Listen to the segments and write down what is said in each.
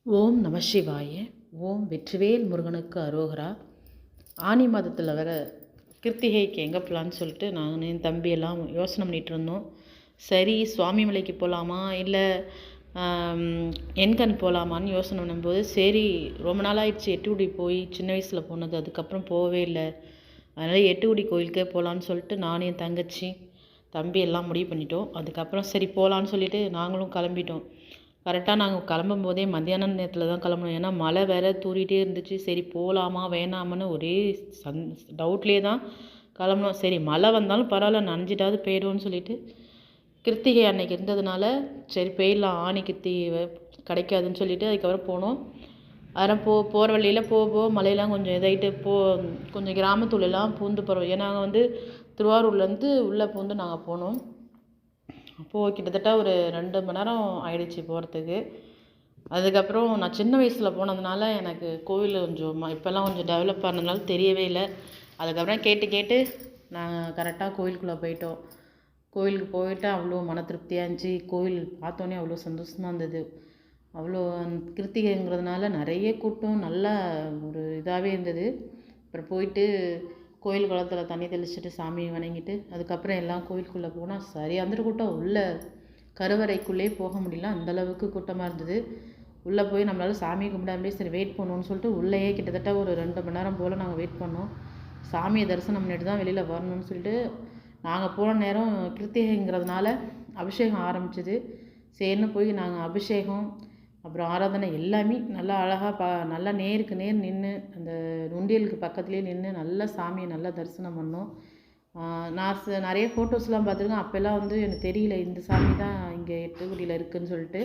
ஓம் நம சிவாய. ஓம் வெற்றிவேல் முருகனுக்கு அரோகரா. ஆனி மாதத்தில் வர கிருத்திகைக்கு எங்கே போகலான்னு சொல்லிட்டு நான் என் தம்பியெல்லாம் யோசனை பண்ணிகிட்டு இருந்தோம். சரி, சுவாமி மலைக்கு போகலாமா இல்லை என்கண் போகலாமான்னு யோசனை பண்ணும்போது, சரி ரொம்ப நாளாகிடுச்சு எட்டுக்குடி போய் சின்ன வயசில் போனது, அதுக்கப்புறம் போகவே இல்லை. அதனால் எட்டுக்குடி கோயிலுக்கே போகலான்னு சொல்லிட்டு நான் என் தங்கச்சி தம்பி எல்லாம் முடிவு பண்ணிட்டோம். அதுக்கப்புறம் சரி போகலான்னு சொல்லிவிட்டு நாங்களும் கிளம்பிட்டோம். கரெக்டாக நாங்கள் கிளம்பும் போதே மத்தியான நேரத்தில் தான் கிளம்புனோம். ஏன்னா மழை வேறு தூறிகிட்டே இருந்துச்சு. சரி போகலாமா வேணாமான்னு ஒரே டவுட்லேயே தான் கிளம்புனோம். சரி மழை வந்தாலும் பரவாயில்ல, நனைஞ்சிட்டாவது போயிடும்னு சொல்லிட்டு கிருத்திகை அன்னைக்கு இருந்ததுனால சரி போயிடலாம், ஆணி கிருத்திகை கிடைக்காதுன்னு சொல்லிட்டு அதுக்கப்புறம் போனோம். அதெல்லாம் போகிற வழியில் போக மழையெல்லாம் கொஞ்சம் இதாகிட்டு கொஞ்சம் கிராமத்துலலாம் பூந்து போகிறோம். ஏன்னா நாங்கள் திருவாரூர்லேருந்து உள்ளே பூந்து நாங்கள் போனோம். அப்போது கிட்டத்தட்ட ஒரு 2 மணி நேரம் ஆயிடுச்சு போகிறதுக்கு. அதுக்கப்புறம் நான் சின்ன வயசில் போனதுனால எனக்கு கோவில் கொஞ்சம் இப்போல்லாம் கொஞ்சம் டெவலப் ஆனதுனால தெரியவே இல்லை. அதுக்கப்புறம் கேட்டு நாங்கள் கரெக்டாக கோயிலுக்குள்ளே போயிட்டோம். கோயிலுக்கு போயிட்டு அவ்வளோ மன திருப்தியாக இருந்துச்சு. கோவில் பார்த்தோன்னே அவ்வளோ சந்தோஷமாக இருந்தது. அவ்வளோ கிருத்திகைங்கிறதுனால நிறைய கூட்டம், நல்லா ஒரு இதாகவே இருந்தது. அப்புறம் போயிட்டு கோயில் குளத்தில் தண்ணி தெளிச்சுட்டு சாமியை வணங்கிட்டு அதுக்கப்புறம் எல்லாம் கோயிலுக்குள்ளே போனால் சரியாக கூட்டம். உள்ளே கருவறைக்குள்ளே போக முடியல, அந்தளவுக்கு கூட்டமாக இருந்தது. உள்ளே போய் நம்மளால் சாமி கும்பிடாமலே சரி வெயிட் பண்ணுவோன்னு சொல்லிட்டு உள்ளேயே கிட்டத்தட்ட ஒரு 2 மணி நேரம் போல் நாங்கள் வெயிட் பண்ணோம். சாமியை தரிசனம் பண்ணிட்டு தான் வெளியில் வரணும்னு சொல்லிட்டு நாங்கள் போன நேரம் கிருத்திகைங்கிறதுனால அபிஷேகம் ஆரம்பிச்சிது. சரின்னு போய் நாங்கள் அபிஷேகம் அப்புறம் ஆராதனை எல்லாமே நல்லா அழகாக நல்லா நேருக்கு நேர் நின்று அந்த நுண்டியலுக்கு பக்கத்துலேயே நின்று நல்லா சாமியை நல்லா தரிசனம் பண்ணோம். நான் நிறைய ஃபோட்டோஸ்லாம் பார்த்துருக்கேன். அப்போல்லாம் எனக்கு தெரியல இந்த சாமி தான் இங்கே எட்டுக்குடியில் இருக்குதுன்னு சொல்லிட்டு.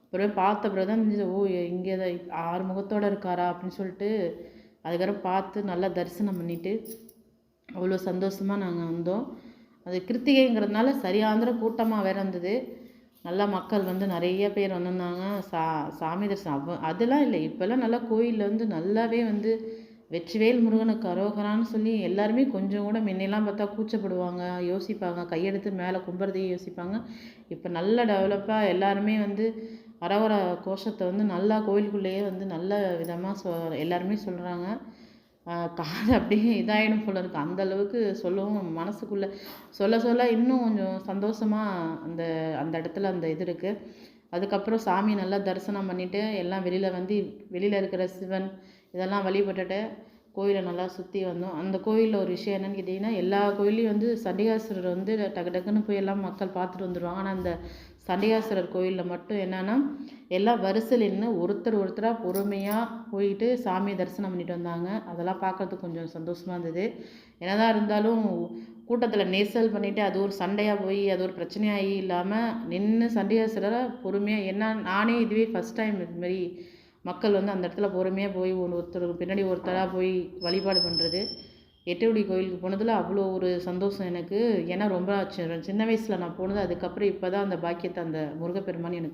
அப்புறம் பார்த்த பிறகு தான் தெரிஞ்சது, ஓ இங்கே தான் 6 முகத்தோடு இருக்காரா அப்படின்னு சொல்லிட்டு அதுக்கப்புறம் பார்த்து நல்லா தரிசனம் பண்ணிவிட்டு அவ்வளோ சந்தோஷமாக நாங்கள் வந்தோம். அது கிருத்திகைங்கிறதுனால சரியாந்திர கூட்டமாக வேறு இருந்தது. நல்லா மக்கள் நிறைய பேர் வந்திருந்தாங்க. சாமி தரிசனம் அதெல்லாம் இல்லை. இப்போல்லாம் நல்லா கோயிலில் நல்லாவே வெற்றிவேல் முருகனுக்கு அரோகரான்னு சொல்லி எல்லாருமே கொஞ்சம் கூட முன்னெல்லாம் பார்த்தா கூச்சப்படுவாங்க, யோசிப்பாங்க, கையெடுத்து மேலே கும்புறதையே யோசிப்பாங்க. இப்போ நல்ல டெவலப்பாக எல்லாருமே அரோகரா கோஷத்தை நல்லா கோயிலுக்குள்ளேயே நல்ல விதமாக எல்லாருமே சொல்கிறாங்க. காது அப்படியே இதாகிடும் போல இருக்குது. அந்தளவுக்கு சொல்லவும் மனசுக்குள்ளே சொல்ல இன்னும் கொஞ்சம் சந்தோஷமாக அந்த இடத்துல அந்த இது இருக்குது. அதுக்கப்புறம் சாமி நல்லா தரிசனம் பண்ணிவிட்டு எல்லாம் வெளியில் இருக்கிற சிவன் இதெல்லாம் வழிபட்டுட்டு கோயிலை நல்லா சுற்றி வந்தோம். அந்த கோயிலில் ஒரு விஷயம் என்னென்னு கேட்டிங்கன்னா, எல்லா கோயிலையும் சண்டிகாசுரர் டக்கு டக்குன்னு போய் எல்லாம் மக்கள் பார்த்துட்டு வந்துடுவாங்க. ஆனால் அந்த சண்டிகாசுரர் கோயிலில் மட்டும் என்னென்னா எல்லாம் வரிசையில் நின்று ஒருத்தராக பொறுமையாக போயிட்டு சாமியை தரிசனம் பண்ணிட்டு வந்தாங்க. அதெல்லாம் பார்க்குறதுக்கு கொஞ்சம் சந்தோஷமாக இருந்தது. என்னதான் இருந்தாலும் கூட்டத்தில் நெரிசல் பண்ணிவிட்டு அது ஒரு சண்டையாக போய் அது ஒரு பிரச்சனையாகி இல்லாமல் நின்று சண்டிகாசுரரை பொறுமையாக, ஏன்னா நானே இதுவே ஃபஸ்ட் டைம் இதுமாரி மக்கள் அந்த இடத்துல பொறுமையாக போய் ஒருத்தருக்கு பின்னாடி ஒருத்தராக போய் வழிபாடு பண்ணுறது. எட்டுக்குடி கோயிலுக்கு போனதில் அவ்வளோ ஒரு சந்தோஷம் எனக்கு. ஏன்னா ரொம்ப சின்ன வயசில் நான் போனது. அதுக்கப்புறம் இப்போ தான் அந்த பாக்கியத்தை அந்த முருகப்பெருமான் எனக்கு